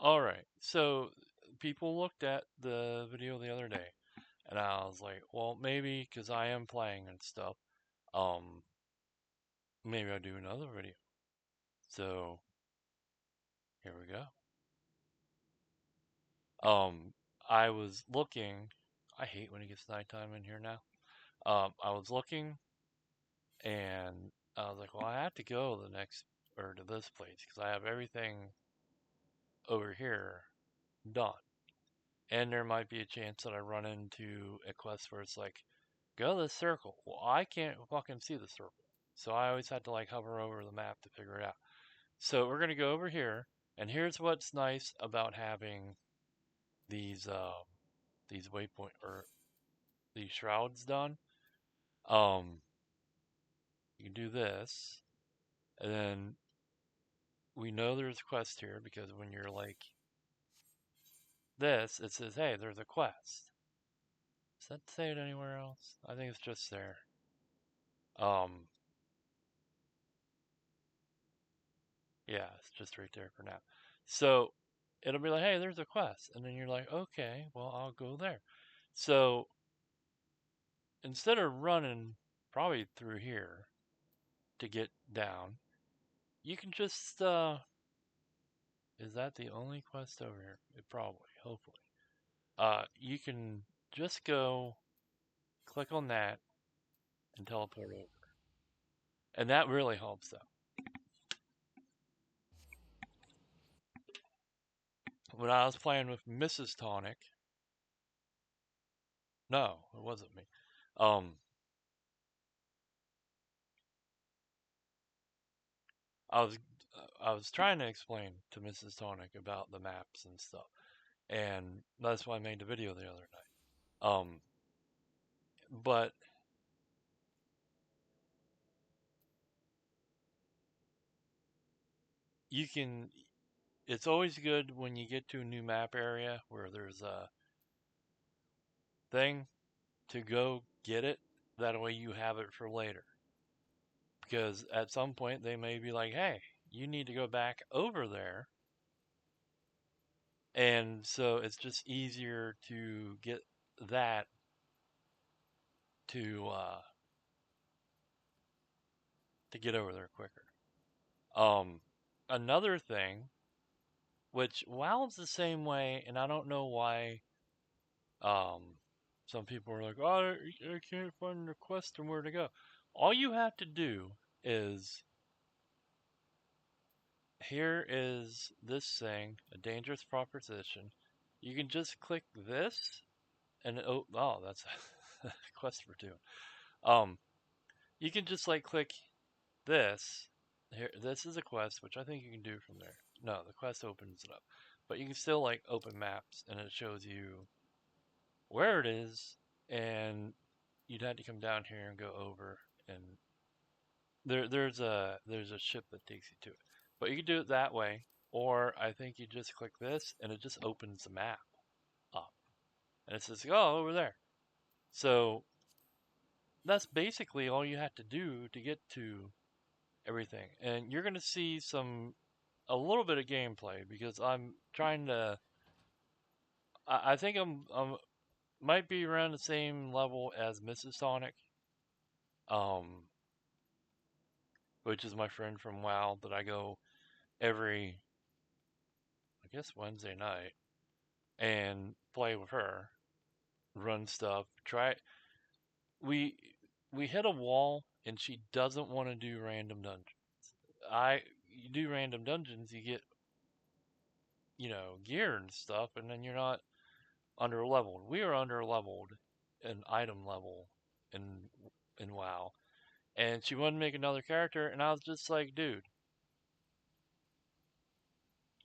All right. So people looked at the video the other day, and I was like, well, maybe because I am playing and stuff, um, maybe I'll do another video. So here we go. Um, I was looking. I hate when it gets nighttime in here now. I was looking, and I was like, well, I have to go the next or to this place because I have everything over here done. And there might be a chance that I run into a quest where it's like, go this circle. Well, I can't fucking see the circle. So I always had to like hover over the map to figure it out. So we're gonna go over here, and here's what's nice about having these these waypoint or these shrouds done. Um, you can do this, and then we know there's a quest here because when you're like this, it says, hey, there's a quest. Does that say it anywhere else? I think it's just there. Um, yeah, it's just right there for now. So it'll be like, hey, there's a quest. And then you're like, okay, well, I'll go there. So instead of running probably through here to get down, you can just, is that the only quest over here? It probably, hopefully. You can just go click on that and teleport over. And that really helps though. When I was playing with Mrs. Tonic, no, it wasn't me. Um, I was I was trying to explain to Mrs. Tonic about the maps and stuff, and that's why I made the video the other night. But you can. It's always good when you get to a new map area where there's a thing to go get it. That way you have it for later. Because at some point they may be like, hey, you need to go back over there. And so it's just easier to get that to uh, to get over there quicker. Um, Another thing, which WoW's the same way, and I don't know why. Some people are like, "Oh, I can't find the quest and where to go." All you have to do is here is this thing, a dangerous proposition. You can just click this, and oh, that's a quest for two. Um, you can just like click this. Here, this is a quest, which I think you can do from there. No, the quest opens it up, but you can still like open maps, and it shows you where it is, and you'd have to come down here and go over, and there's a ship that takes you to it. But you can do it that way, or I think you just click this, and it just opens the map up, and it says, "Oh, over there." So that's basically all you have to do to get to everything, and you're gonna see a little bit of gameplay because I'm trying to. I think I'm might be around the same level as Mrs. Sonic, um, which is my friend from WoW that I go every, I guess, Wednesday night and play with her, run stuff. Try we we hit a wall and she doesn't want to do random dungeons. I You do random dungeons, you get gear and stuff, and then you're not under leveled. We are under leveled an item level in in WoW, and she wanted to make another character, and I was just like, dude,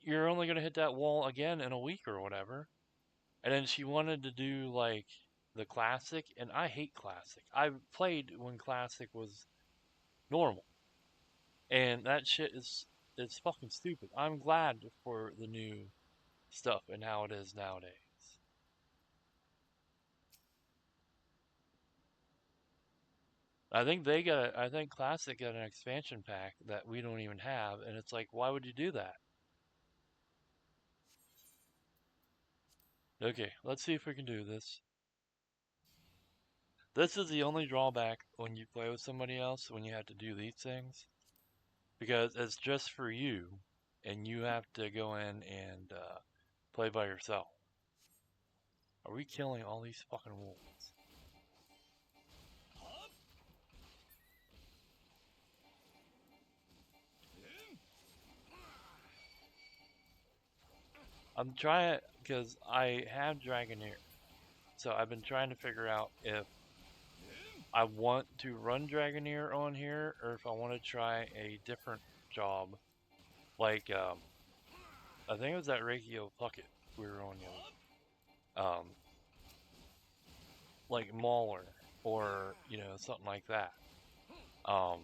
you're only gonna hit that wall again in a week or whatever. And then she wanted to do like the classic, and I hate classic. I played when classic was normal, and that shit is fucking stupid. I'm glad for the new stuff and how it is nowadays. I think classic got an expansion pack that we don't even have, and it's like, why would you do that? Okay, let's see if we can do this. This is the only drawback when you play with somebody else when you have to do these things because it's just for you and you have to go in and play by yourself. Are we killing all these fucking wolves? I'm trying because I have Dragoneer. So I've been trying to figure out if I want to run Dragoneer on here or if I want to try a different job. Like, I think it was that Reikio Puckett we were on the other. Like Mauler or, something like that. Um,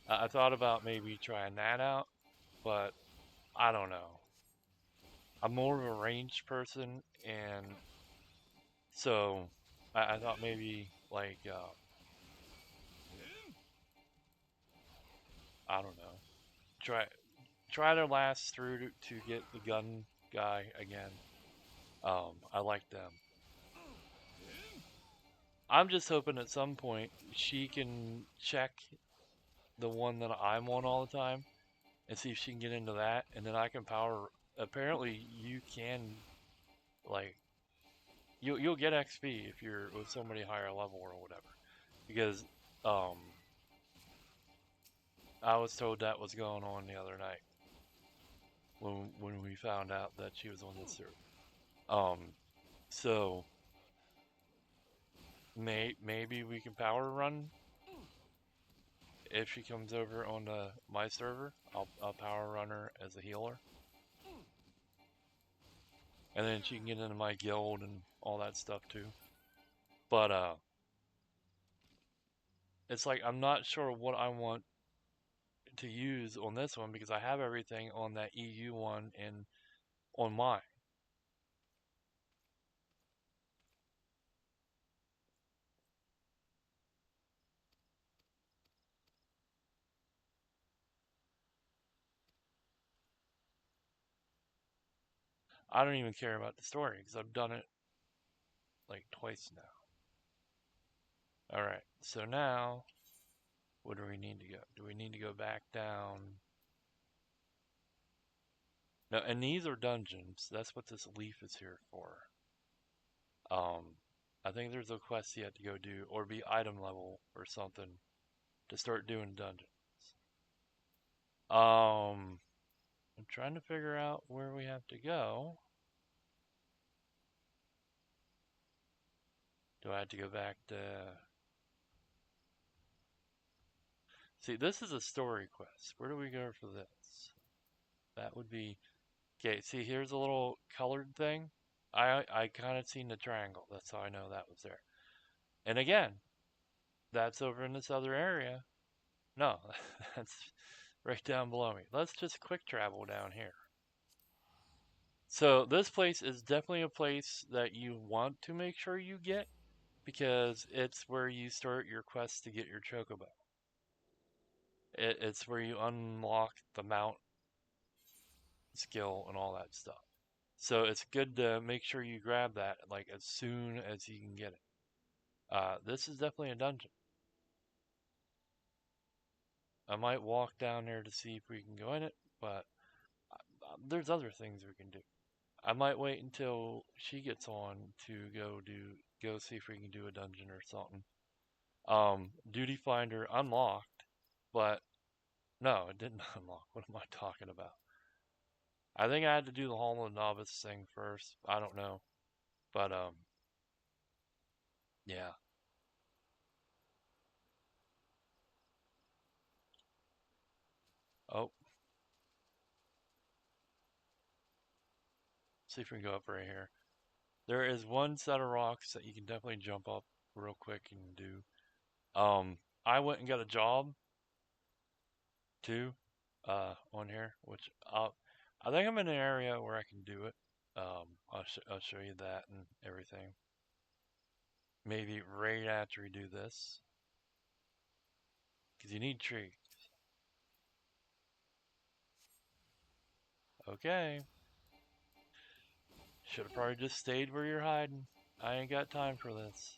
I thought about maybe trying that out, but I don't know. I'm more of a ranged person, and so I thought maybe like I don't know, try to last through to get the gun guy again. I like them. I'm just hoping at some point she can check the one that I'm on all the time and see if she can get into that, and then I can power. Apparently, you can like you'll get XP if you're with somebody higher level or whatever. Because um, I was told that was going on the other night when we found out that she was on this server. Um, so maybe we can power run if she comes over on my server. I'll power run her as a healer, and then she can get into my guild and all that stuff too. But it's like I'm not sure what I want to use on this one because I have everything on that EU one and on mine. I don't even care about the story because I've done it like twice now. All right, so now where do we need to go? Do we need to go back down? No, and these are dungeons. That's what this leaf is here for. Um, I think there's a quest you have to go do or be item level or something to start doing dungeons. Um, I'm trying to figure out where we have to go. Do I have to go back to... See, this is a story quest. Where do we go for this? That would be... Okay, see, here's a little colored thing. I kind of seen the triangle. That's how I know that was there. And again, that's over in this other area. No, that's right down below me. Let's just quick travel down here. So this place is definitely a place that you want to make sure you get because it's where you start your quest to get your chocobo. It's where you unlock the mount skill and all that stuff. So it's good to make sure you grab that like as soon as you can get it. This is definitely a dungeon. I might walk down there to see if we can go in it, but there's other things we can do. I might wait until she gets on to go see if we can do a dungeon or something. Duty Finder unlocked, but no, it didn't unlock. What am I talking about? I think I had to do the Hall of the Novice thing first. I don't know, but yeah. Oh, see if we can go up right here. There is one set of rocks that you can definitely jump up real quick and do. I went and got a job too, on here, which I think I'm in an area where I can do it. I'll show you that and everything. Maybe right after we do this, because you need trees. Okay. Should have probably just stayed where you're hiding. I ain't got time for this.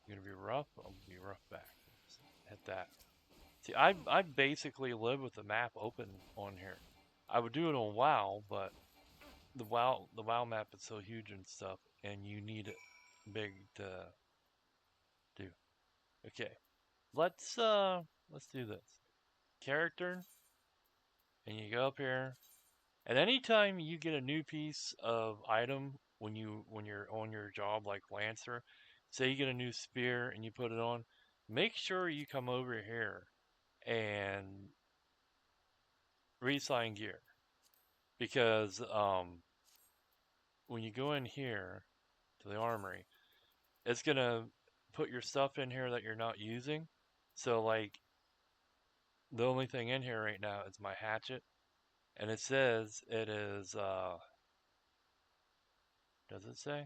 You're gonna be rough? I'll be rough back. Hit that. See, I basically live with the map open on here. I would do it on WoW, but the WoW map is so huge and stuff, and you need it big to do. Okay, let's do this. Character, and you go up here. And anytime you get a new piece of item when you're on your job like Lancer, say you get a new spear and you put it on, make sure you come over here and reassign gear because when you go in here to the armory, it's gonna put your stuff in here that you're not using. So like the only thing in here right now is my hatchet, and it says it is does it say?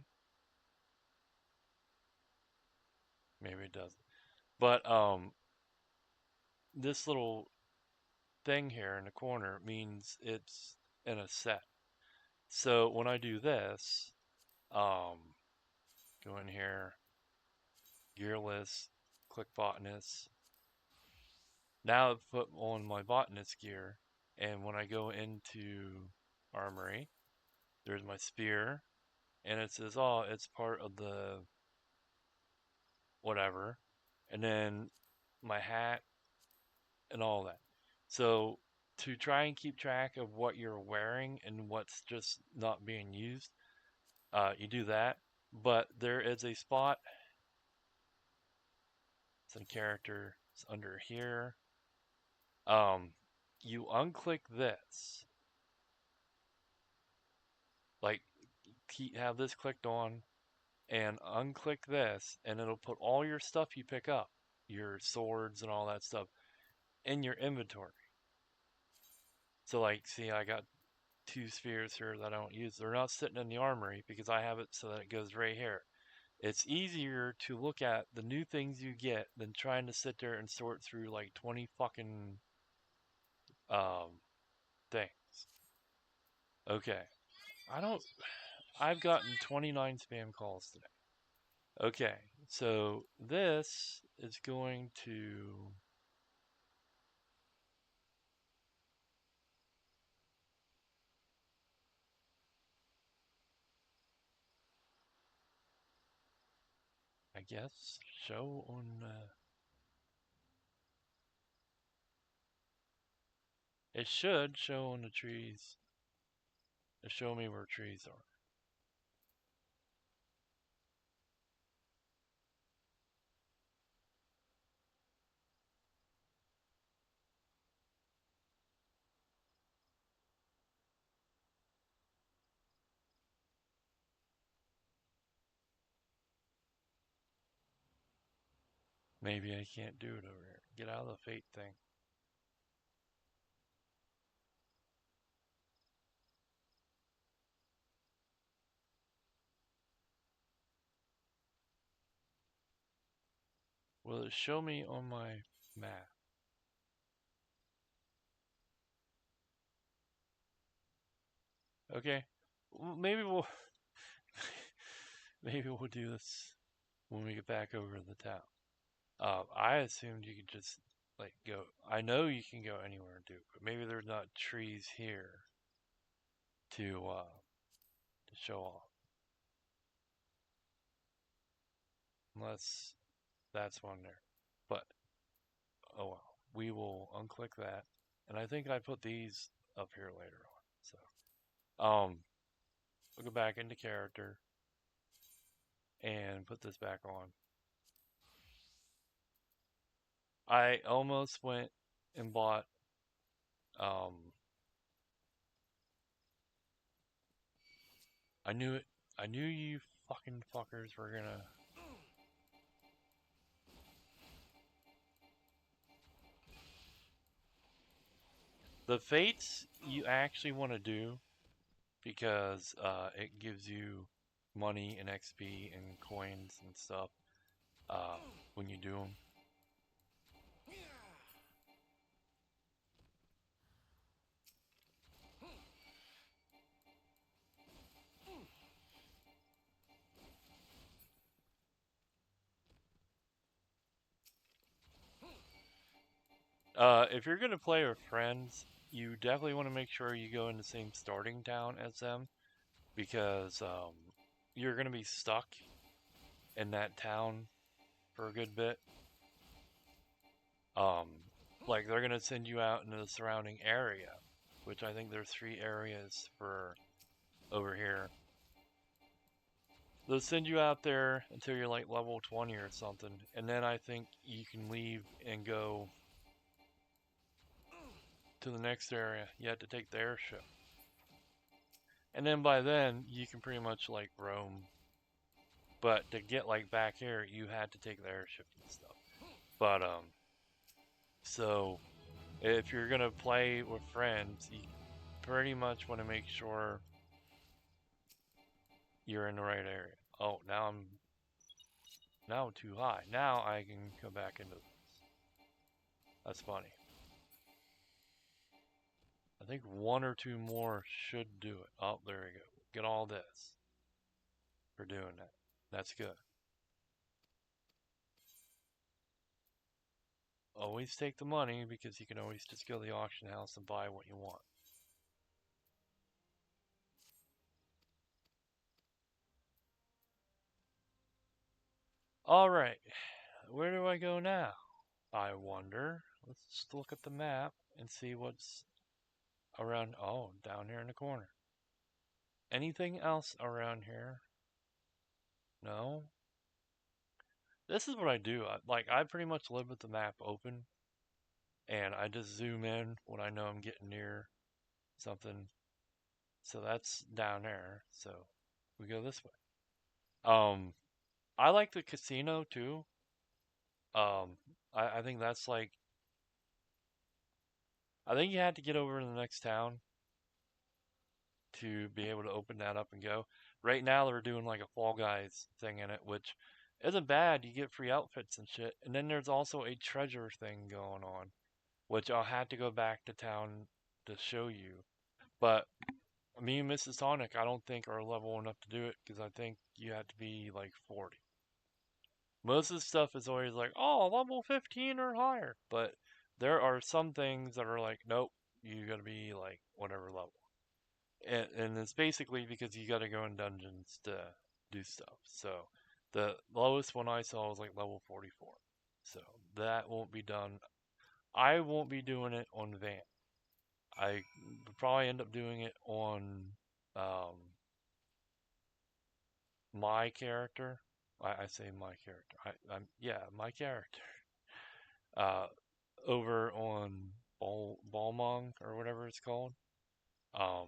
Maybe it doesn't. But this little thing here in the corner means it's in a set. So when I do this, um, go in here, gear list, click botanist. Now I've put on my botanist gear, and when I go into armory, there's my spear, and it says, oh, it's part of the whatever, and then my hat and all that. So to try and keep track of what you're wearing and what's just not being used, you do that. But there is a spot, it's in character, it's under here. Um, you unclick this, like have this clicked on, and unclick this, and it'll put all your stuff you pick up, your swords and all that stuff, in your inventory. So like, see, I got two spheres here that I don't use. They're not sitting in the armory because I have it so that it goes right here. It's easier to look at the new things you get than trying to sit there and sort through like 20 fucking um things. Okay. I don't I've gotten 29 spam calls today. Okay. So this is going to I guess show on it should show on the trees. Show me where trees are. Maybe I can't do it over here. Get out of the fate thing. Will it show me on my map? Okay. Maybe we'll maybe we'll do this when we get back over to the town. I assumed you could just like go. I know you can go anywhere and do it, but maybe there's not trees here to show off. Unless that's one there. But oh well. We will unclick that. And I think I put these up here later on. We'll go back into character and put this back on. I almost went and bought um I knew it. I knew you fucking fuckers were gonna. The fates you actually want to do because it gives you money and XP and coins and stuff uh, when you do them. If you're gonna play with friends, you definitely want to make sure you go in the same starting town as them because you're gonna be stuck in that town for a good bit. Um, like they're gonna send you out into the surrounding area, which I think there's 3 areas for over here. They'll send you out there until you're like level 20 or something, and then I think you can leave and go to the next area. You have to take the airship. And then by then, you can pretty much like roam. But to get like back here, you had to take the airship and stuff. But so if you're gonna play with friends, you pretty much want to make sure you're in the right area. Oh, now I'm too high. Now I can come back into this. That's funny. I think 1 or 2 more should do it. Oh, there we go. Get all this for doing that. That's good. Always take the money because you can always just go to the auction house and buy what you want. All right, where do I go now? I wonder. Let's just look at the map and see what's around. Oh, down here in the corner. Anything else around here? No. This is what I do. I pretty much live with the map open, and I just zoom in when I know I'm getting near something. So that's down there. So we go this way. Um, I like the casino too. Um, I think that's like I think you had to get over to the next town to be able to open that up and go. Right now they're doing like a Fall Guys thing in it, which isn't bad. You get free outfits and shit. And then there's also a treasure thing going on, which I'll have to go back to town to show you. But me and Mrs. Sonic, I don't think are level enough to do it because I think you have to be like 40. Most of the stuff is always like, oh, level 15 or higher. But there are some things that are like, nope, you gotta be like whatever level. And it's basically because you gotta go in dungeons to do stuff. So the lowest one I saw was like level 44. So that won't be done. I won't be doing it on Van. I would probably end up doing it on um, my character. I say my character. I'm yeah, my character. Uh, over on Balmong or whatever it's called. Um,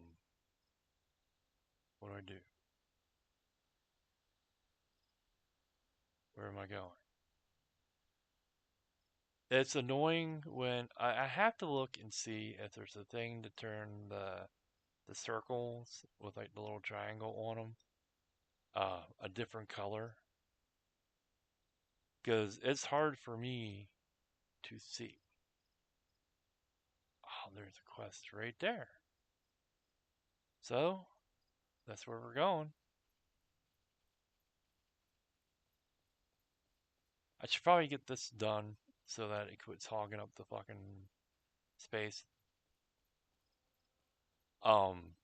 what do I do? Where am I going? It's annoying when I have to look and see if there's a thing to turn the circles with like the little triangle on them a different color because it's hard for me to see. Oh, there's a quest right there. So that's where we're going. I should probably get this done so that it quits hogging up the fucking space. Um,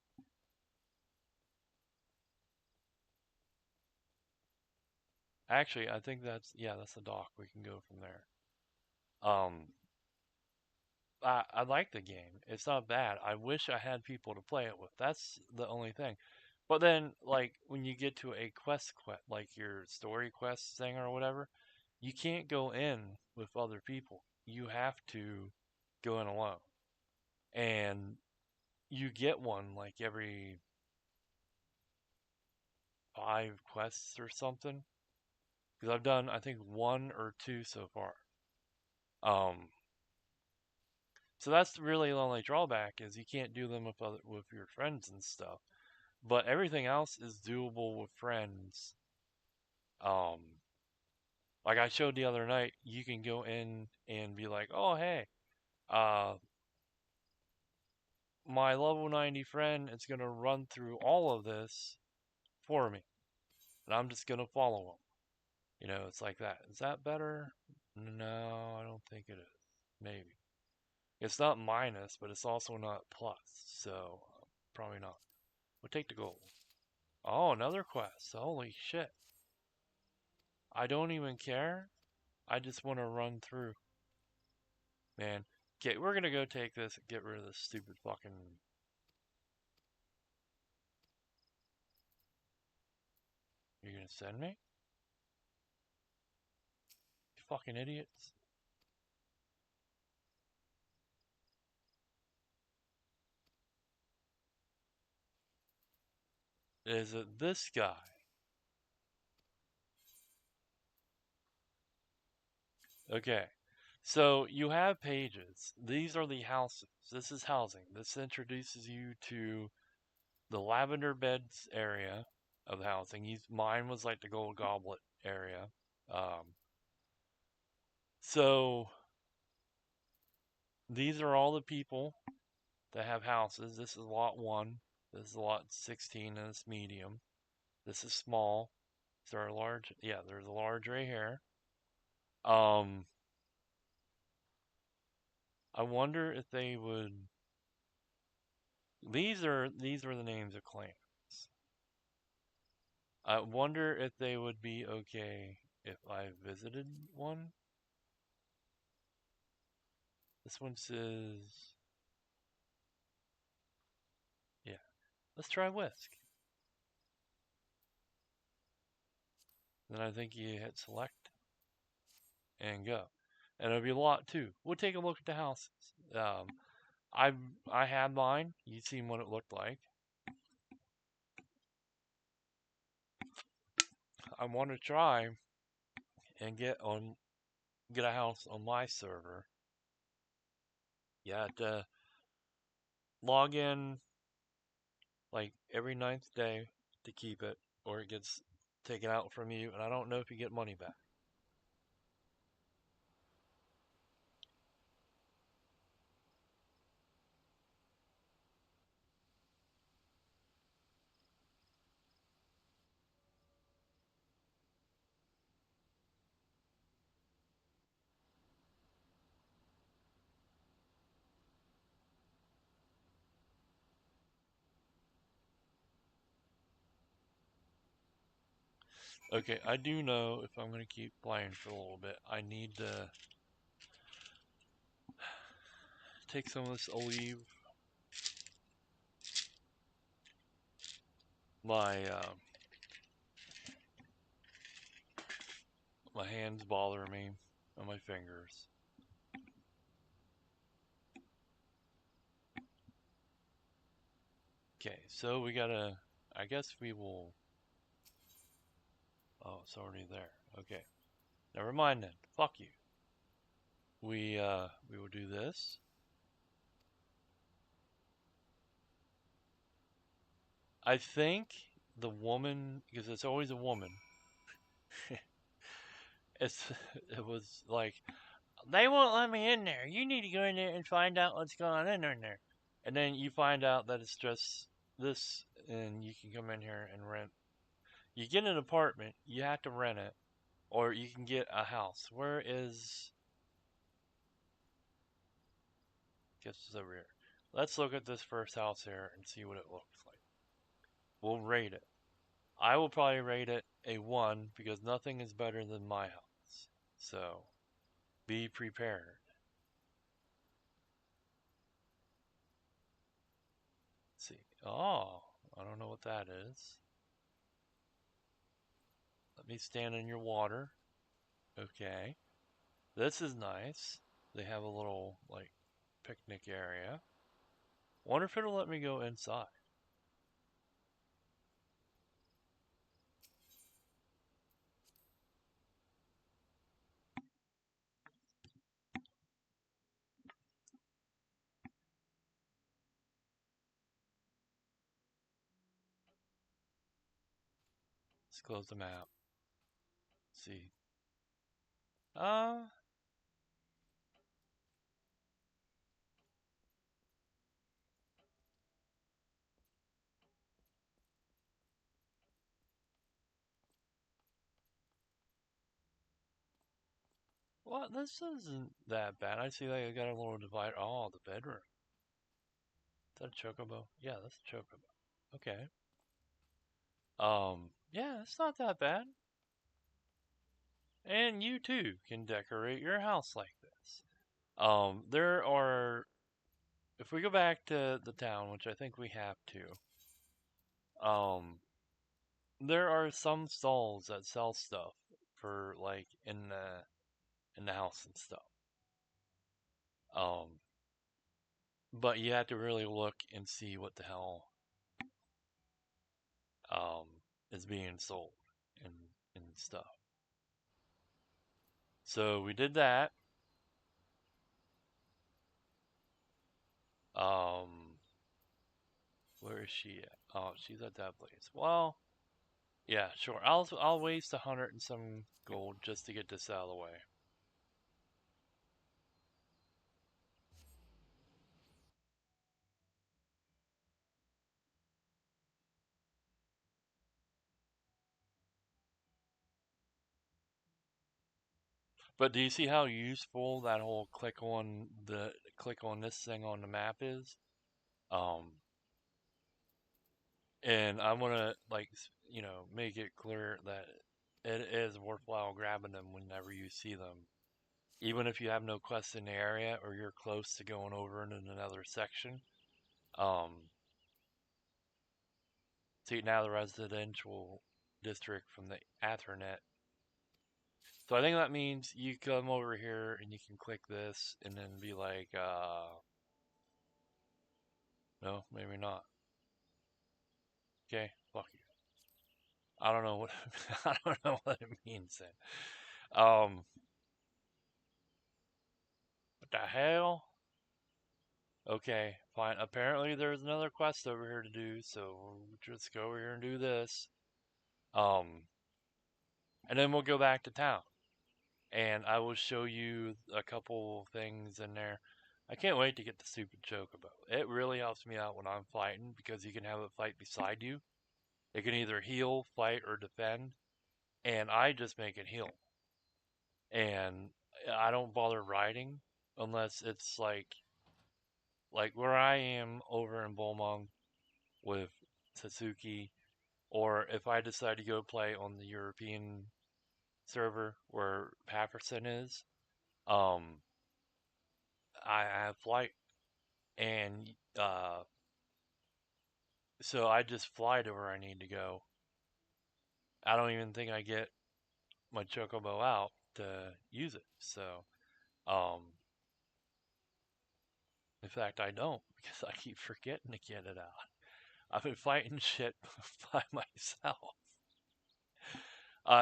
actually, I think that's the dock. We can go from there. Um, I like the game. It's not bad. I wish I had people to play it with. That's the only thing. But then, like when you get to a quest, like your story quest thing or whatever, you can't go in with other people. You have to go in alone, and you get one like every 5 quests or something. Because I've done, I think, 1 or 2 so far. Um, so that's really the only drawback is you can't do them with your friends and stuff. But everything else is doable with friends. Um, like I showed the other night, you can go in and be like, "Oh, hey, uh, my level 90 friend is gonna run through all of this for me, and I'm just gonna follow him." It's like that. Is that better? No, I don't think it is. Maybe. It's not minus, but it's also not plus, so probably not. We'll take the gold. Oh, another quest. Holy shit. I don't even care. I just want to run through. Man. Okay, we're gonna go take this and get rid of this stupid fucking. You're gonna send me? You fucking idiots. Is it this guy? Okay. So you have pages. These are the houses. This is housing. This introduces you to the lavender beds area of the housing. Mine was like the gold goblet area. Um, so these are all the people that have houses. This is lot one. This is lot 16 and it's medium. This is small. Is there a large? Yeah, there's a large right here. Um, I wonder if they would. These are the names of clans. I wonder if they would be okay if I visited one. This one says, yeah. Let's try Whisk. Then I think you hit select and go, and it'll be lot two. We'll take a look at the houses. Um, I I had mine. You've seen what it looked like. I want to try and get a house on my server. You have to log in like every ninth day to keep it, or it gets taken out from you, and I don't know if you get money back. Okay, I do know if I'm going to keep playing for a little bit, I need to take some of this olive. My my hands bother me and my fingers. Okay, so we gotta. I guess we will. Oh, it's already there. Okay, never mind then. Fuck you. We will do this. I think the woman, because it's always a woman. it's it was like they won't let me in there. You need to go in there and find out what's going on in there. And then you find out that it's just this, and you can come in here and rent. You get an apartment, you have to rent it, or you can get a house. Where is. Guess it's over here. Let's look at this first house here and see what it looks like. We'll rate it. I will probably rate it a 1 because nothing is better than my house. So be prepared. Let's see. Oh, I don't know what that is. Let me stand in your water. Okay. This is nice. They have a little, like, picnic area. Wonder if it'll let me go inside. Let's close the map. Let's see. Uh, Well, this isn't that bad. I see I got a little divide. Oh, the bedroom. Is that a chocobo? Yeah, that's a chocobo. Okay. Yeah, it's not that bad. And you too can decorate your house like this. There are, if we go back to the town, which I think we have to, there are some stalls that sell stuff for like in the house and stuff. Um, but you have to really look and see what the hell um is being sold and and stuff. So we did that. Um, where is she at? Oh, she's at that place. Well, yeah, sure. I'll waste 100 and some gold just to get this out of the way. But do you see how useful that whole click on this thing on the map is? Um, and I want to like make it clear that it is worthwhile grabbing them whenever you see them, even if you have no quests in the area or you're close to going over into another section. Um, see now the residential district from the Ethernet. So I think that means you come over here and you can click this and then be like, no, maybe not. Okay, fuck you. I don't know what I don't know what it means then. What the hell? Okay, fine. Apparently there's another quest over here to do, so we'll just go over here and do this. Um, and then we'll go back to town, and I will show you a couple things in there. I can't wait to get the stupid chocobo. It really helps me out when I'm fighting because you can have it fight beside you. It can either heal, fight, or defend, and I just make it heal. And I don't bother riding unless it's like where I am over in Bolmong with Satsuki, or if I decide to go play on the European server where Patterson is, um, I have flight, and so I just fly to where I need to go. I don't even think I get my chocobo out to use it. So, um, in fact, I don't because I keep forgetting to get it out. I've been fighting shit by myself.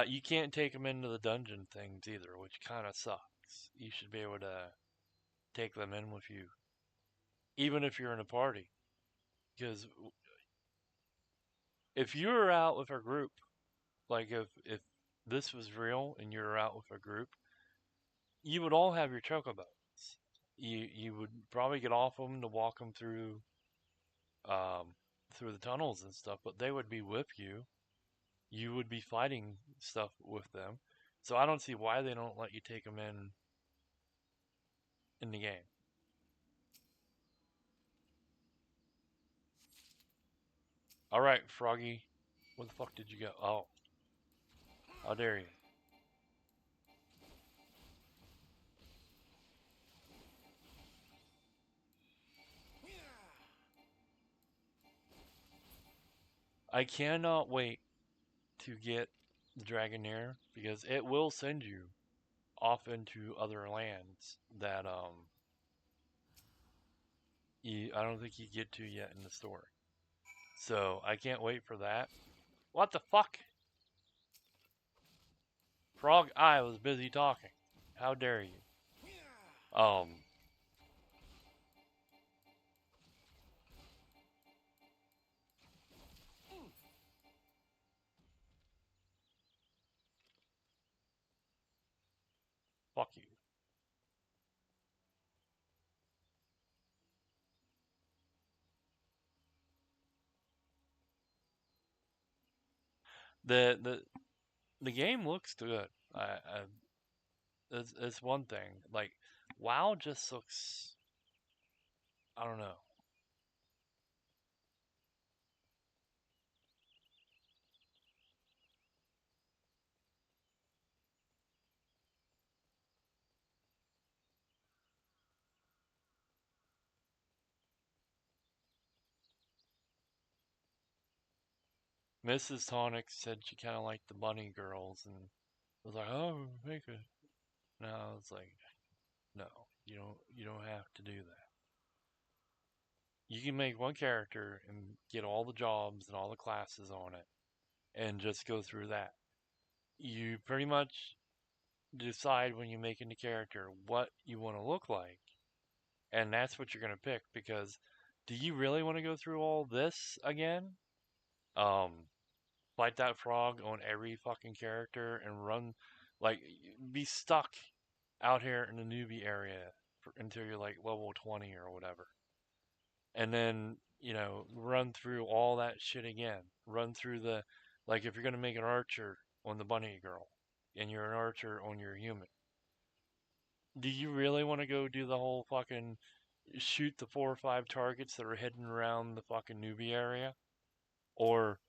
You can't take them into the dungeon things either, which kind of sucks. You should be able to take them in with you, even if you're in a party. Because if you were out with a group, like if this was real and you were out with a group, you would all have your chocobos. You would probably get off them to walk them um, through the tunnels and stuff, but they would be with you. You would be fighting stuff with them. So I don't see why they don't let you take them in the game. All right, Froggy, where the fuck did you go? Oh, how dare you? I cannot wait to get the Dragonair because it will send you off into other lands that I don't think you get to yet in the story. So I can't wait for that. What the fuck? Frog, I was busy talking. How dare you? Um, fuck you. The the the game looks good. I is one thing. Like, WoW just looks. I don't know. Mrs. Tonic said she kind of liked the bunny girls, and was like, "Oh, make it." No, it's like, no, you don't have to do that. You can make one character and get all the jobs and all the classes on it, and just go through that. You pretty much decide when you're making the character what you want to look like, and that's what you're gonna pick. Because do you really want to go through all this again? Um, Fight that frog on every fucking character and run, like, be stuck out here in the newbie area until you're like level 20 or whatever. And then, run through all that shit again. Run through like, if you're going to make an archer on the bunny girl and you're an archer on your human, do you really want to go do the whole fucking shoot the 4 or 5 targets that are hidden around the fucking newbie area? Or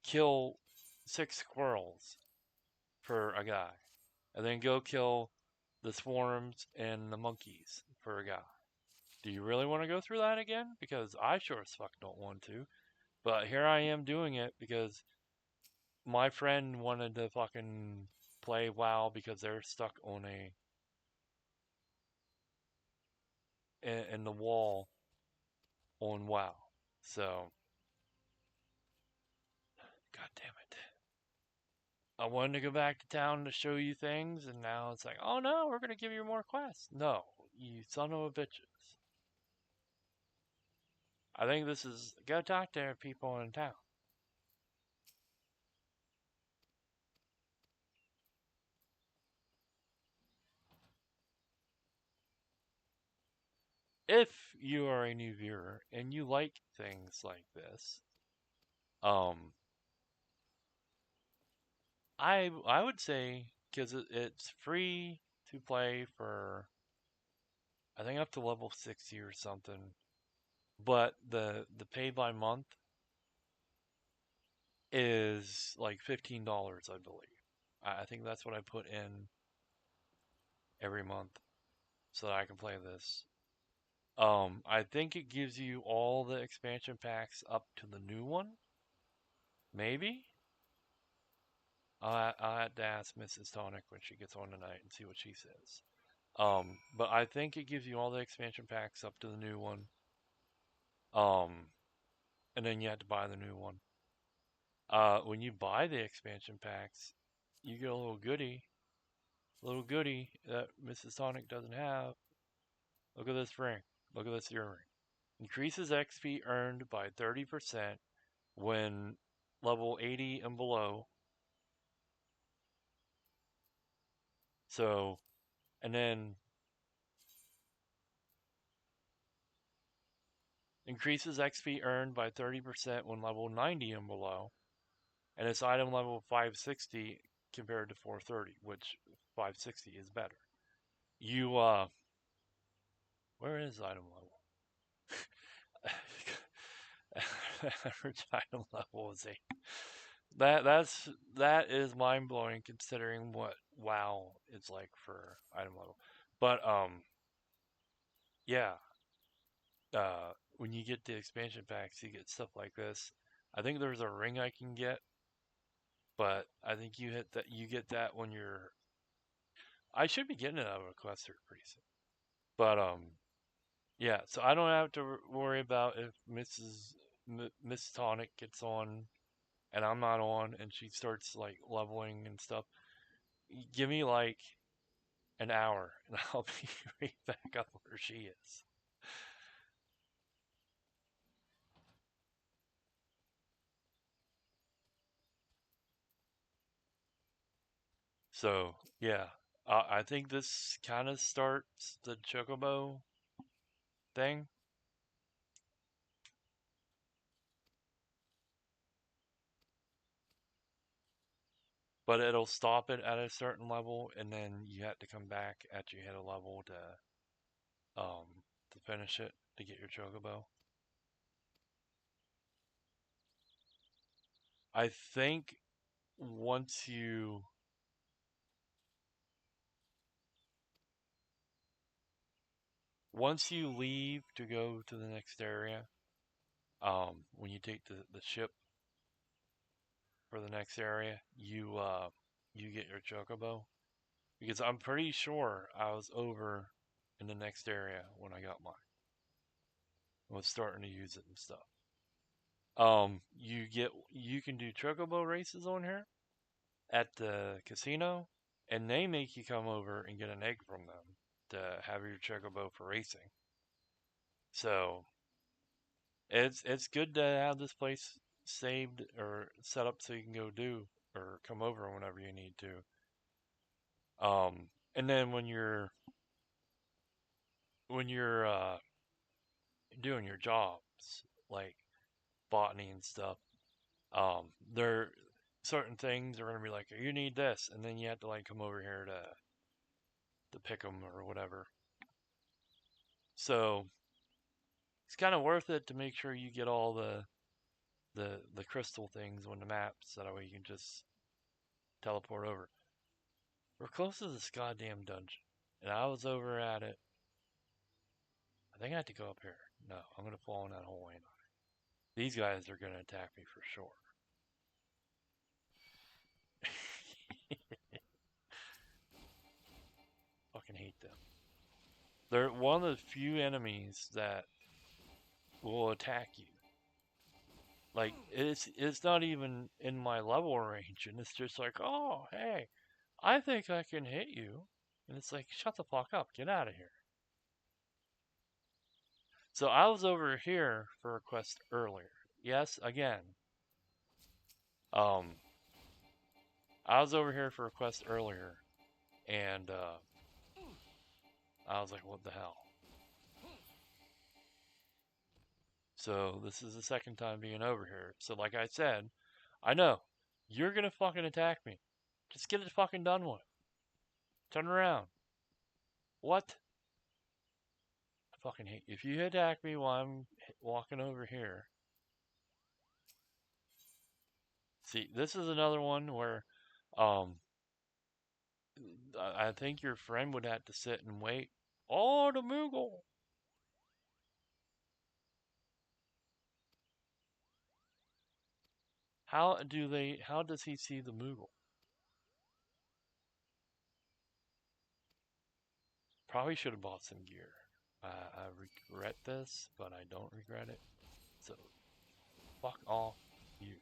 kill 6 squirrels for a guy, and then go kill the swarms and the monkeys for a guy? Do you really want to go through that again? Because I sure as fuck don't want to. But here I am doing it because my friend wanted to fucking play WoW because they're stuck on in the wall on WoW. So, god damn it. I wanted to go back to town to show you things, and now it's like, oh no, we're gonna give you more quests. No, you son of a bitches. I think this is go talk to people in town. If you are a new viewer and you like things like this, um, I would say because it's free to play for I think up to level 60 or something, but the pay by month is like $15, I believe. I think that's what I put in every month so that I can play this. I think it gives you all the expansion packs up to the new one. Maybe. I'll have to ask Mrs. Tonic when she gets on tonight and see what she says. But I think it gives you all the expansion packs up to the new one. Um, and then you have to buy the new one. When you buy the expansion packs, you get a little goodie that Mrs. Tonic doesn't have. Look at this ring. Look at this earring. Increases XP earned by 30% when level 80 and below. So, and then increases XP earned by 30% when level 90 and below. And its item level 560 compared to 430, which 560 is better. You, where is item level? Average item level is 8. That is mind blowing considering what WoW is like for item level. But yeah, when you get the expansion packs, you get stuff like this. I think there's a ring I can get, but I think you get that when you're. I should be getting it out of a quest pretty soon. But yeah. So I don't have to worry about if Miss Tonic gets on and I'm not on, and she starts like leveling and stuff. Give me like an hour, and I'll be right back up where she is. So yeah, I think this kind of starts the Chocobo thing. but it'll stop it at a certain level, and then you have to come back after you hit a level um to finish it to get your chocobo. I think once you leave to go to the next area, when you take the ship for the next area, you get your chocobo, because I'm pretty sure I was over in the next area when I got mine. I was starting to use it and stuff. You can do chocobo races on here at the casino, and they make you come over and get an egg from them to have your chocobo for racing. So it's good to have this place saved or set up so you can go do or come over whenever you need to. And then when you're doing your jobs like botany and stuff, there certain things are gonna be like you need this, and then you have to like come over here to pick them or whatever. So it's kind of worth it to make sure you get all the crystal things on the map, so that way you can just teleport over. We're close to this goddamn dungeon, and I was over at it. I think I have to go up here. No, I'm gonna fall in that hole. Ain't I? These guys are gonna attack me for sure. Fucking hate them. They're one of the few enemies that will attack you. Like it's not even in my level range, and it's just like, oh hey, I think I can hit you, and it's like, shut the fuck up, get out of here. So I was over here for a quest earlier. Yes, again. Um, I was over here for a quest earlier, and I was like, what the hell? So this is the second time being over here. So like I said, I know you're gonna fucking attack me. Just get it fucking done with. Turn around. What? I fucking hate you. If you attack me while I'm walking over here. See, this is another one where, um, I think your friend would have to sit and wait. Oh, the Moogle! How does he see the Moogle? Probably should have bought some gear. I regret this, but I don't regret it. So, fuck off, you.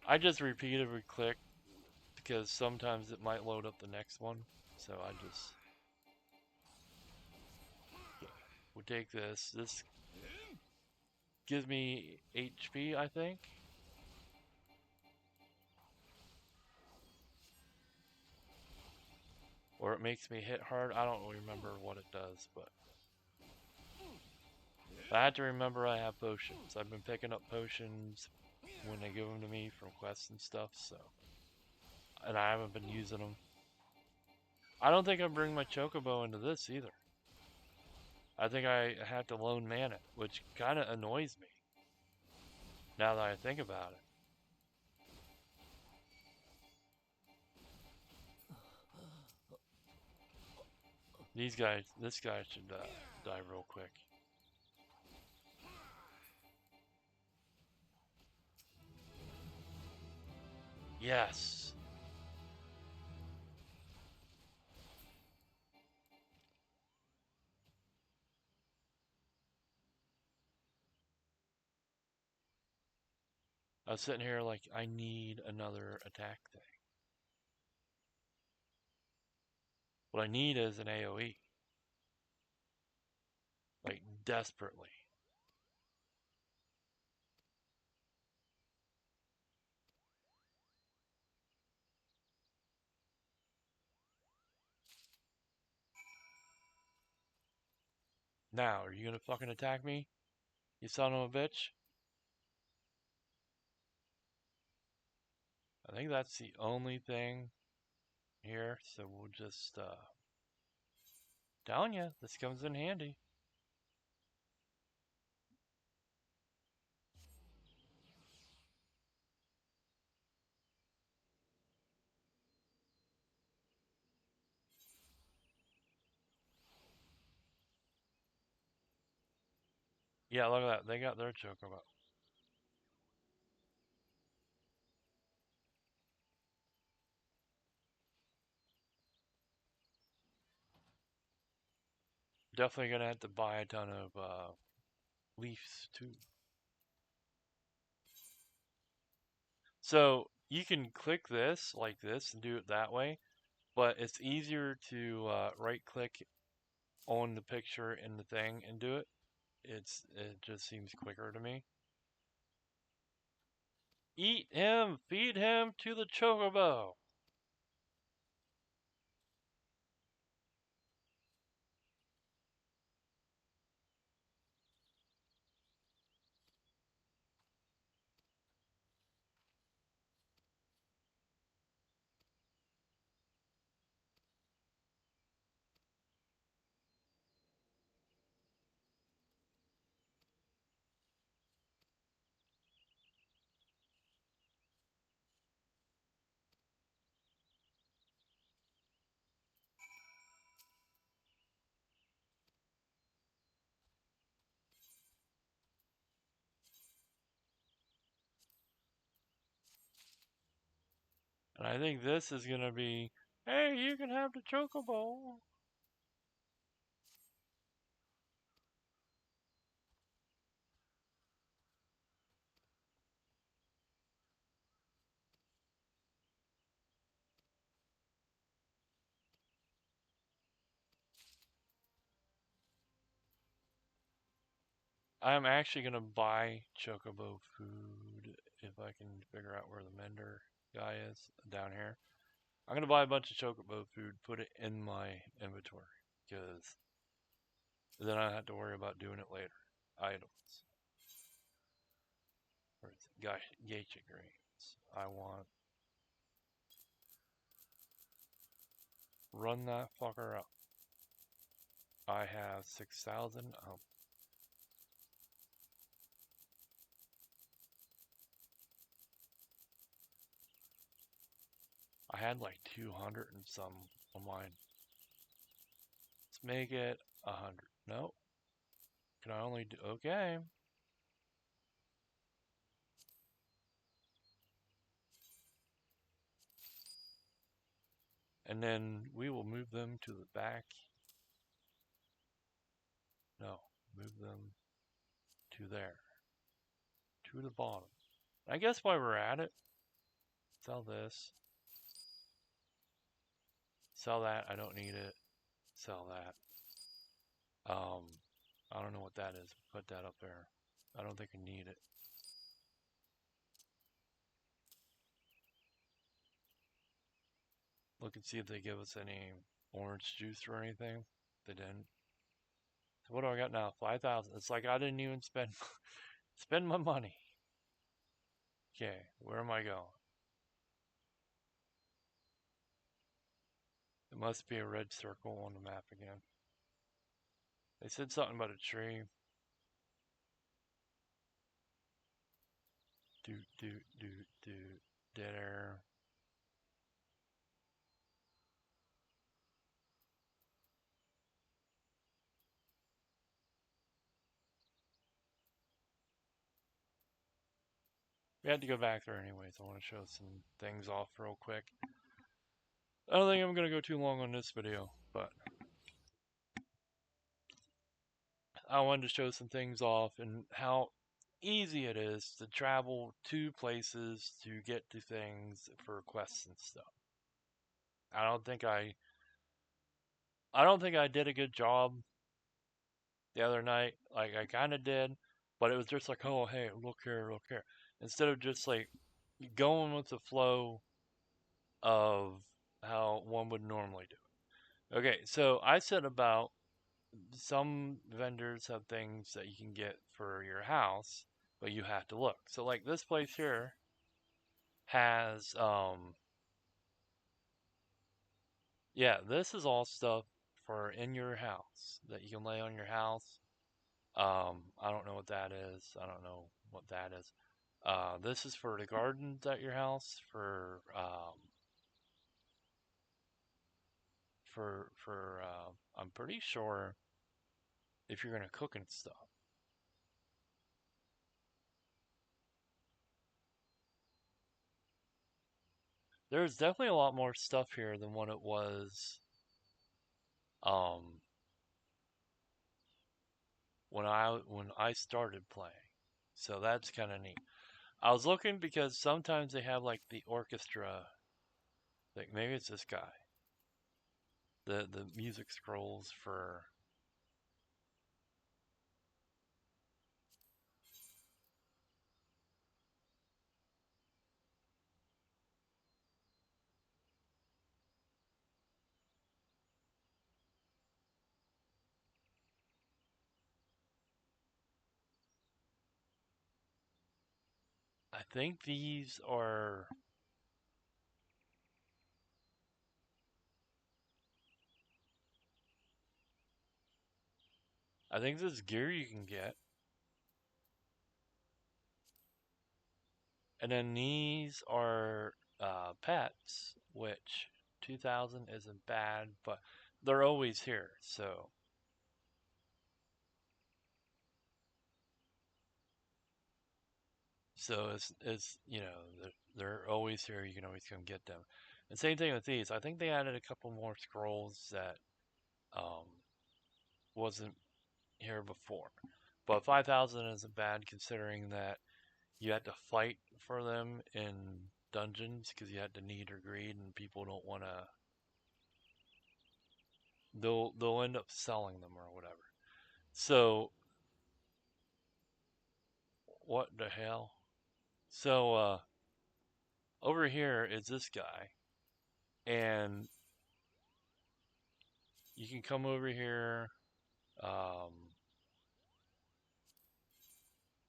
I just repeatedly click because sometimes it might load up the next one. So I just, yeah, we'll take this. This gives me HP, I think. Or it makes me hit hard. I don't remember what it does, but I have to remember I have potions. I've been picking up potions when they give them to me from quests and stuff, so. And I haven't been using them. I don't think I bring my chocobo into this either. I think I have to lone man it, which kind of annoys me now that I think about it. This guy should die real quick. Yes. I was sitting here like, I need another attack thing. What I need is an AoE. Like, desperately. Now, are you gonna fucking attack me? You son of a bitch? I think that's the only thing here, so we'll just, telling you, this comes in handy. Yeah, look at that. They got their chocobo. Definitely gonna have to buy a ton of leaves too. So you can click this like this and do it that way, but it's easier to right click on the picture in the thing and do it. It just seems quicker to me. Eat him, feed him to the chocobo. And I think this is gonna be, hey, you can have the chocobo. I'm actually gonna buy chocobo food if I can figure out where the mender guy is down here. I'm gonna buy a bunch of chocobo food, put it in my inventory, because then I don't have to worry about doing it later. Items. Where is it? Gosh, geisha greens. I want run that fucker up. I have 6,000. I had like 200 and some on mine. Let's make it 100. No, can I only do okay? And then we will move them to the back. No, move them to there, to the bottom. I guess while we're at it, sell this, sell that. I don't need it. Sell that. Um, I don't know what that is. Put that up there. I don't think I need it. Look and see if they give us any orange juice or anything. They didn't. So what do I got now? 5,000. It's like I didn't even spend spend my money. Okay, where am I going? It must be a red circle on the map again. They said something about a tree. Do do do do. Dead air. We had to go back there anyways. I want to show some things off real quick. I don't think I'm going to go too long on this video, but I wanted to show some things off and how easy it is to travel to places to get to things for quests and stuff. I don't think I I don't think I did a good job the other night. Like I kind of did, but it was just like, "Oh, hey, look here, look here." Instead of just like going with the flow of how one would normally do it. Okay, so I set about some vendors have things that you can get for your house, but you have to look. So like this place here has yeah, this is all stuff for in your house that you can lay on your house. I don't know what that is. I don't know what that is. This is for the gardens at your house for I'm pretty sure if you're gonna cook and stuff. There's definitely a lot more stuff here than what it was um when I started playing. So that's kind of neat. I was looking because sometimes they have like the orchestra. Like maybe it's this guy. The music scrolls for. I think these are. I think this is gear you can get, and then these are pets, which 2,000 isn't bad, but they're always here. So it's they're always here. You can always come get them. And same thing with these. I think they added a couple more scrolls that um, wasn't here before. But 5,000 isn't bad considering that you had to fight for them in dungeons because you had to need or greed, and people don't want to. They'll end up selling them or whatever. So what the hell? So over here is this guy, and you can come over here, um,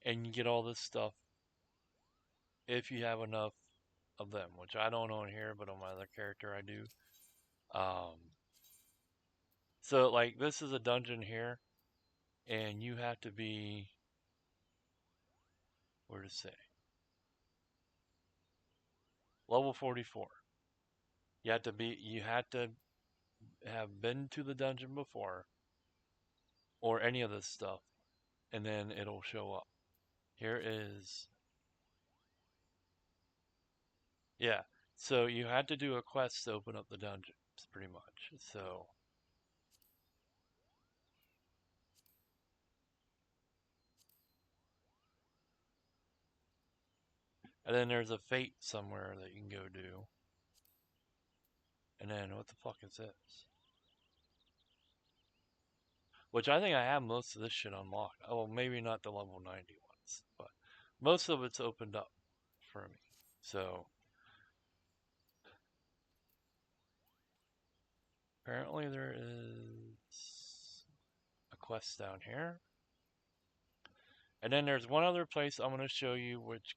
and you get all this stuff if you have enough of them, which I don't own here, but on my other character I do. Um, so like this is a dungeon here, and you have to be where to say level 44. You had to have been to the dungeon before or any of this stuff, and then it'll show up. Here is yeah. So you had to do a quest to open up the dungeons, pretty much. So and then there's a fate somewhere that you can go do. And then what the fuck is this? Which I think I have most of this shit unlocked. Oh, maybe not the level 90 ones, but most of it's opened up for me. So apparently there is a quest down here. And then there's one other place I'm going to show you which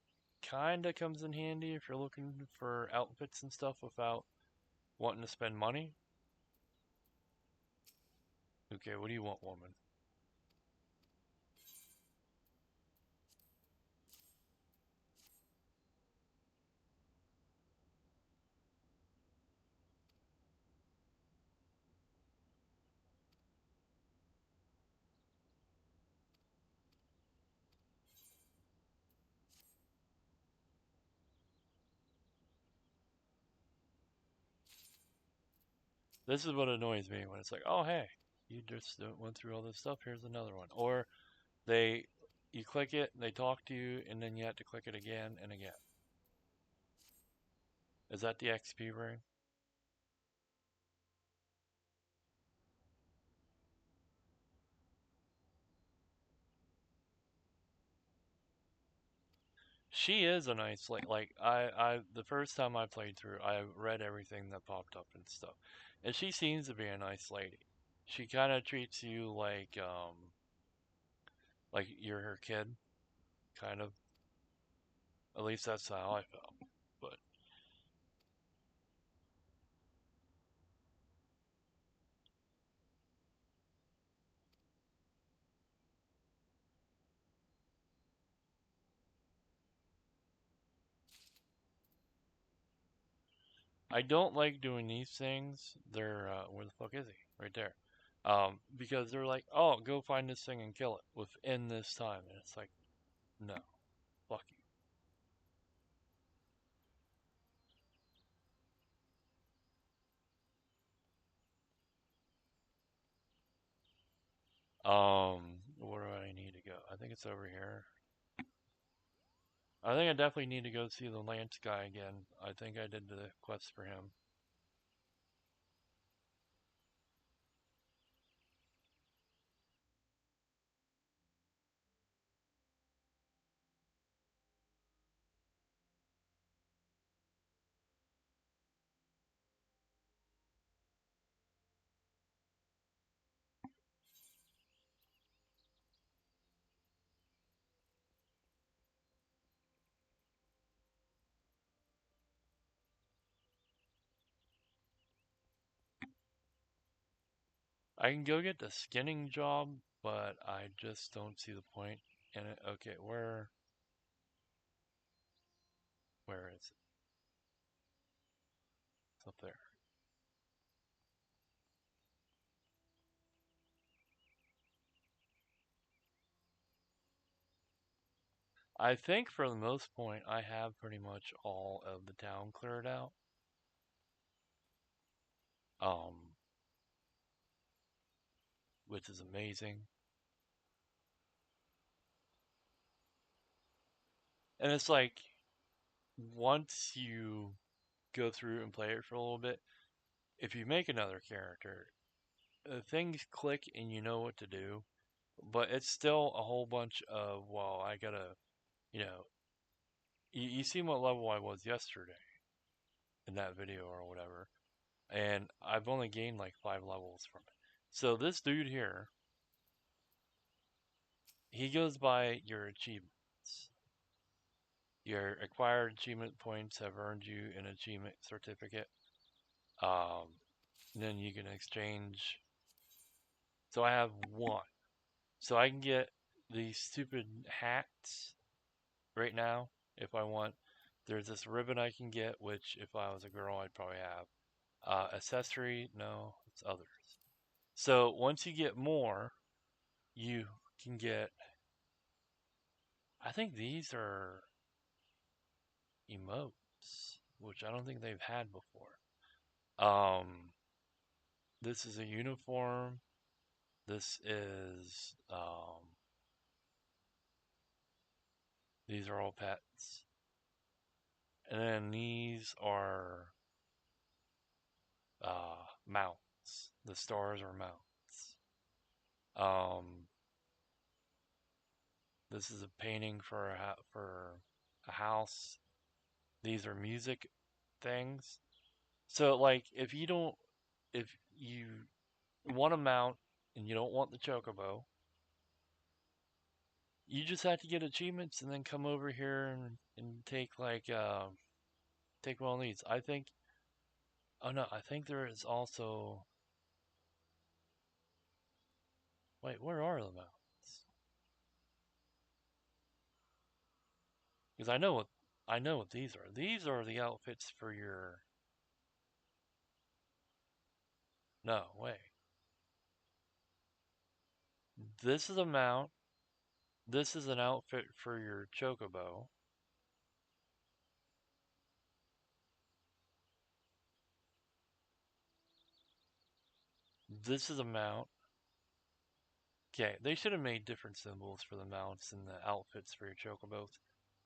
kind of comes in handy if you're looking for outfits and stuff without wanting to spend money. Okay, what do you want, woman? This is what annoys me when it's like, oh, hey, you just went through all this stuff. Here's another one. Or they, you click it, they talk to you, and then you have to click it again and again. Is that the XP ring? She is a nice the first time I played through, I read everything that popped up and stuff, and she seems to be a nice lady. she kind of treats you like you're her kid, kind of. At least that's how I felt. But I don't like doing these things. They're where the fuck is he? Right there. Because they're like, oh, go find this thing and kill it within this time, and it's like, no, fuck you. Where do I need to go? I think it's over here. I think I definitely need to go see the Lance guy again. I think I did the quest for him. I can go get the skinning job, but I just don't see the point in it. Okay, where is it? It's up there. I think for the most point, I have pretty much all of the town cleared out. Um, which is amazing. And it's like once you go through and play it for a little bit, if you make another character, things click and you know what to do. But it's still a whole bunch of, well, I gotta, you know, you seen what level I was yesterday in that video or whatever, and I've only gained like 5 levels from it. So this dude here, he goes by your achievements. Your acquired achievement points have earned you an achievement certificate. Um, then you can exchange. So I have one. So I can get these stupid hats right now if I want. There's this ribbon I can get, which if I was a girl, I'd probably have. Accessory, no, it's others. So once you get more, you can get. I think these are emotes, which I don't think they've had before. This is a uniform. This is these are all pets, and then these are mounts. The stars are mounts. Um, this is a painting for a house. These are music things. So like if you want a mount and you don't want the chocobo, you just have to get achievements and then come over here and take take one of these. I think. Oh no, I think there is also. Wait, where are the mounts? Because I know what these are. These are the outfits for your. No, wait. This is a mount. This is an outfit for your chocobo. This is a mount. Okay, they should have made different symbols for the mounts and the outfits for your chocobos.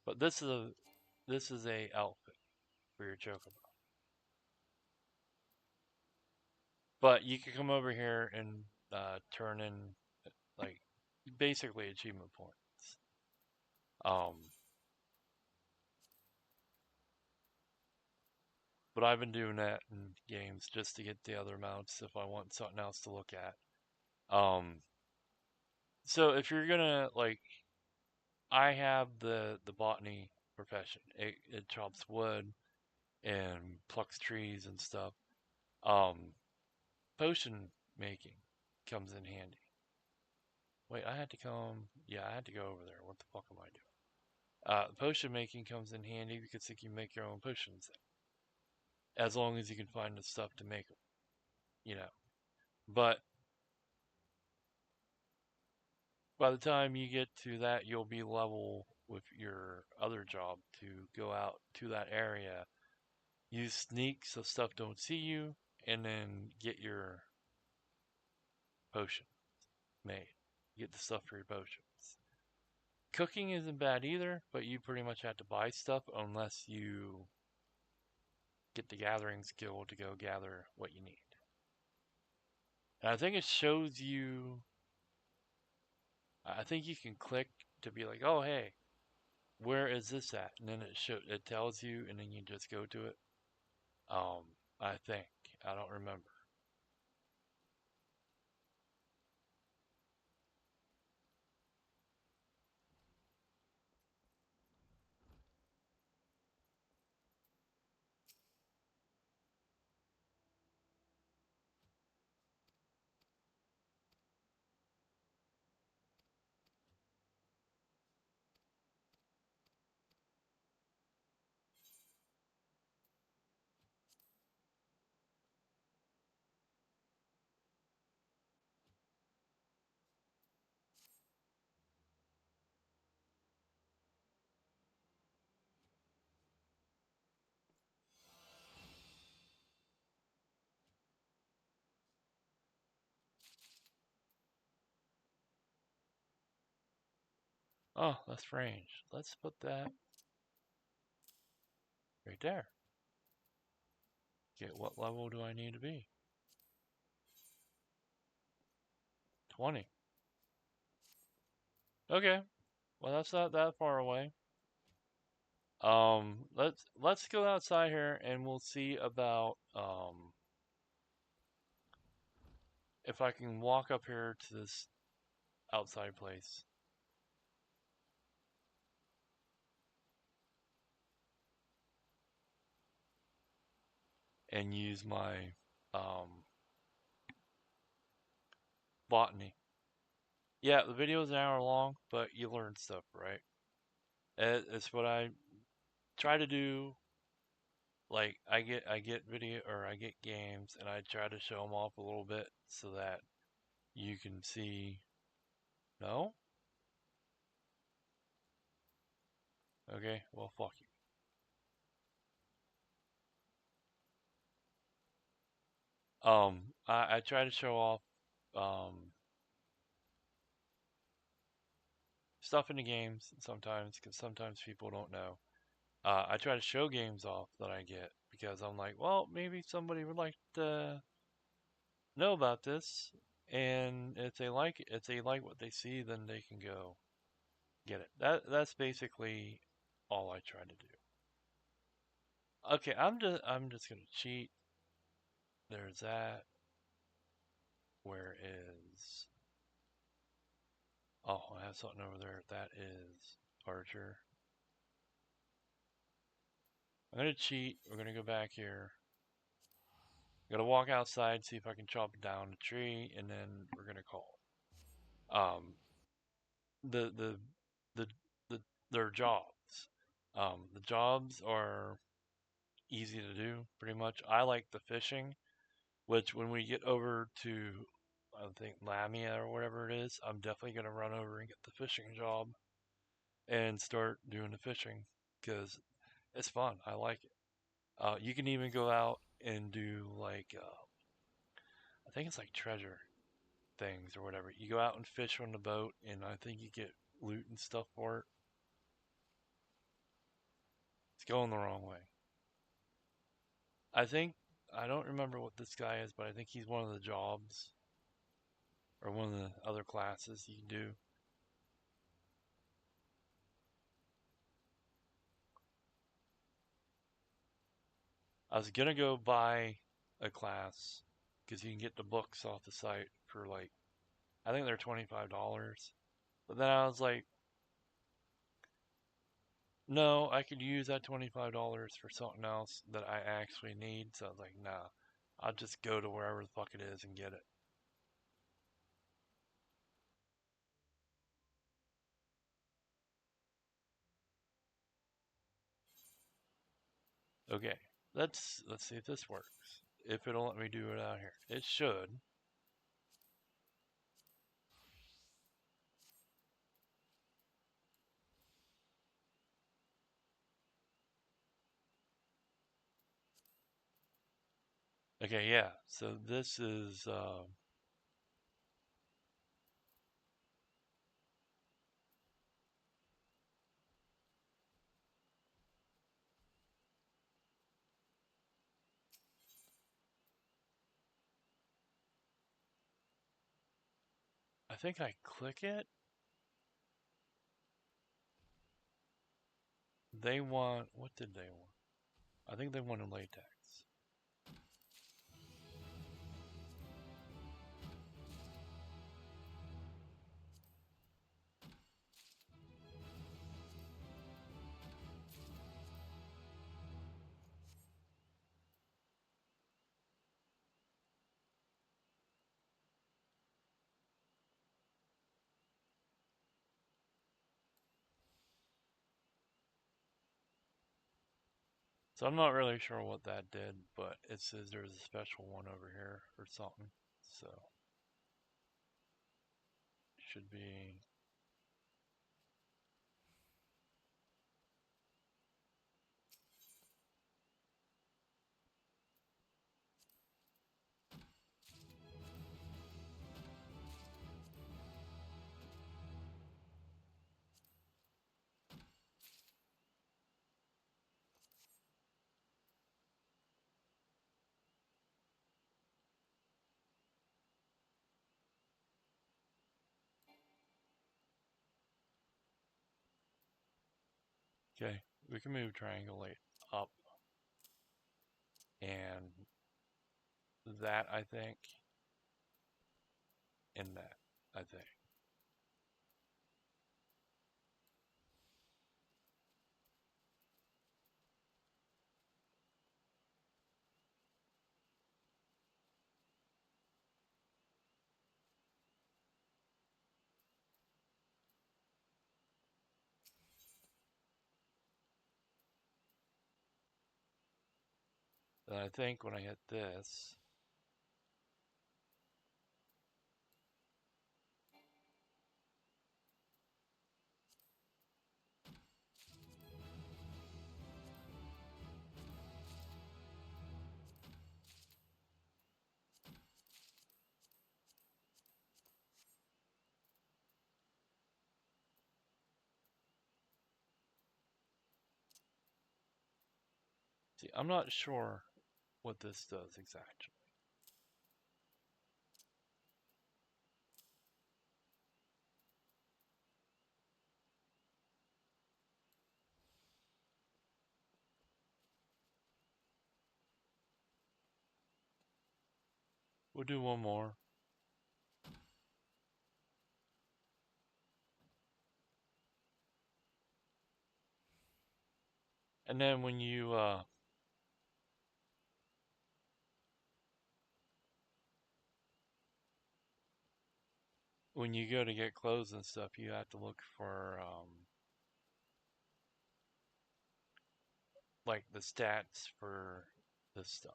But this is a outfit for your chocobo. But you can come over here and turn in like basically achievement points. Um, but I've been doing that in games just to get the other mounts if I want something else to look at. Um, so if you're gonna like, I have the botany profession. It chops wood and plucks trees and stuff. Um, Potion making comes in handy. Wait, I had to come. Yeah, I had to go over there. What the fuck am I doing? Potion making comes in handy because you can make your own potions as long as you can find the stuff to make them. You know, but by the time you get to that, you'll be level with your other job to go out to that area, use sneak so stuff don't see you, and then get your potion made. Get the stuff for your potions. Cooking isn't bad either, but you pretty much have to buy stuff unless you get the gathering skill to go gather what you need. And I think it shows you, I think you can click to be like, oh, hey, where is this at? And then it tells you, and then you just go to it. Um, I think. I don't remember. Oh, that's range. Let's put that right there. Get what level do I need to be? 20. Okay. Well, that's not that far away. Let's go outside here and we'll see about if I can walk up here to this outside place and use my um botany. Yeah, the video is an hour long, but you learn stuff, right? It's what I try to do. Like I get video or I get games and I try to show them off a little bit so that you can see. No? Okay, well fuck you. I try to show off um stuff in the games sometimes because sometimes people don't know. I try to show games off that I get because I'm like, well, maybe somebody would like to know about this, and if they like what they see, then they can go get it. That's basically all I try to do. Okay, I'm just gonna cheat. There's that. Where is? Oh, I have something over there. That is Archer. I'm gonna cheat. We're gonna go back here. I'm gonna walk outside, see if I can chop down a tree, and then we're gonna call it. The the the the their jobs. The jobs are easy to do, pretty much. I like the fishing, which when we get over to I think Lamia or whatever it is, I'm definitely gonna run over and get the fishing job and start doing the fishing because it's fun. I like it. You can even go out and do like I think it's like treasure things or whatever. You go out and fish on the boat, and I think you get loot and stuff for it. It's going the wrong way. I think I don't remember what this guy is, but I think he's one of the jobs or one of the other classes you can do. I was gonna go buy a class because you can get the books off the site for like I think they're $25. But then I was like, no, I could use that $25 for something else that I actually need. So I was like, nah, I'll just go to wherever the fuck it is and get it. Okay, let's see if this works. If it'll let me do it out here, it should. Okay, yeah. So this is. I think I click it. They want. What did they want? I think they wanted latex. So I'm not really sure what that did, but it says there's a special one over here or something. So should be. Okay, we can move triangulate up and that I think, and that I think. And I think when I hit this, see, I'm not sure what this does exactly. We'll do one more. And then when you go to get clothes and stuff, you have to look for like the stats for this stuff.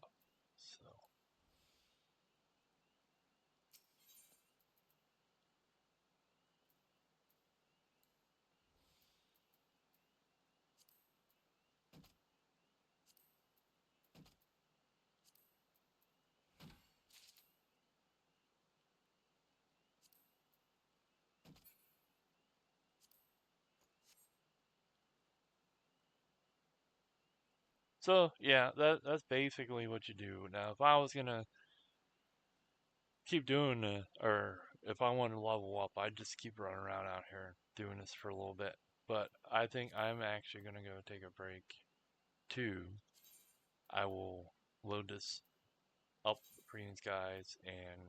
So yeah, that's basically what you do. Now, if I was gonna keep doing it, or if I wanted to level up, I'd just keep running around out here doing this for a little bit. But I think I'm actually gonna go take a break too. I will load this up for you guys and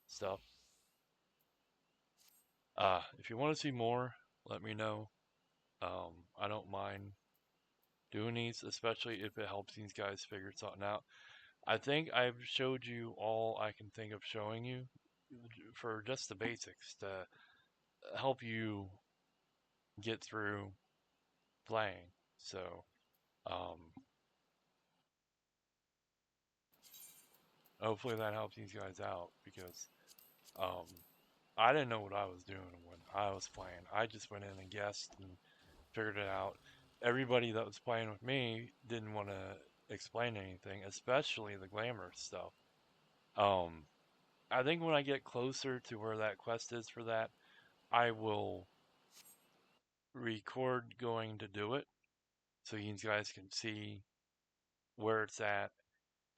stuff. If you want to see more, let me know. I don't mind doing these, especially if it helps these guys figure something out. I think I've showed you all I can think of showing you for just the basics to help you get through playing. So, um, hopefully that helps these guys out because um, I didn't know what I was doing when I was playing. I just went in and guessed and figured it out. Everybody that was playing with me didn't want to explain anything, especially the glamour stuff. Um, I think when I get closer to where that quest is for that, I will record going to do it so you guys can see where it's at.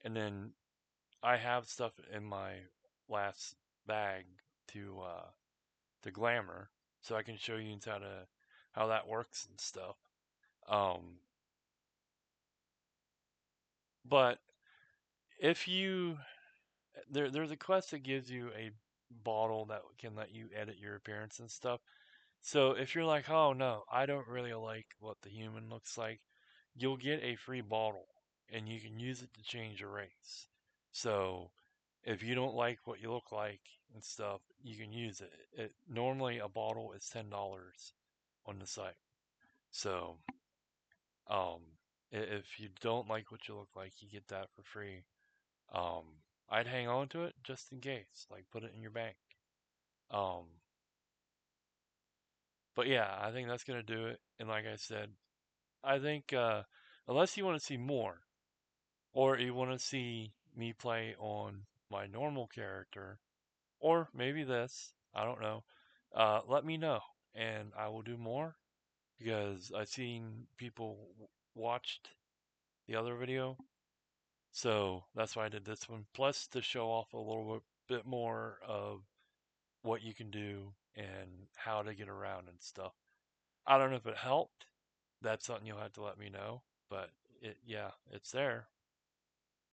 And then I have stuff in my last bag to glamour, so I can show you how that works and stuff. Um, but if you there's a quest that gives you a bottle that can let you edit your appearance and stuff. So if you're like, oh no, I don't really like what the human looks like, you'll get a free bottle and you can use it to change your race. So if you don't like what you look like and stuff, you can use it. Normally a bottle is $10 on the site. So um, if you don't like what you look like, you get that for free. Um, I'd hang on to it just in case, like put it in your bank. Um, but yeah, I think that's gonna do it. And like I said, I think unless you want to see more, or you want to see me play on my normal character, or maybe this, I don't know. Let me know, and I will do more because I've seen people watched the other video, so that's why I did this one. Plus, to show off a little bit more of what you can do and how to get around and stuff. I don't know if it helped. That's something you'll have to let me know. But yeah, it's there.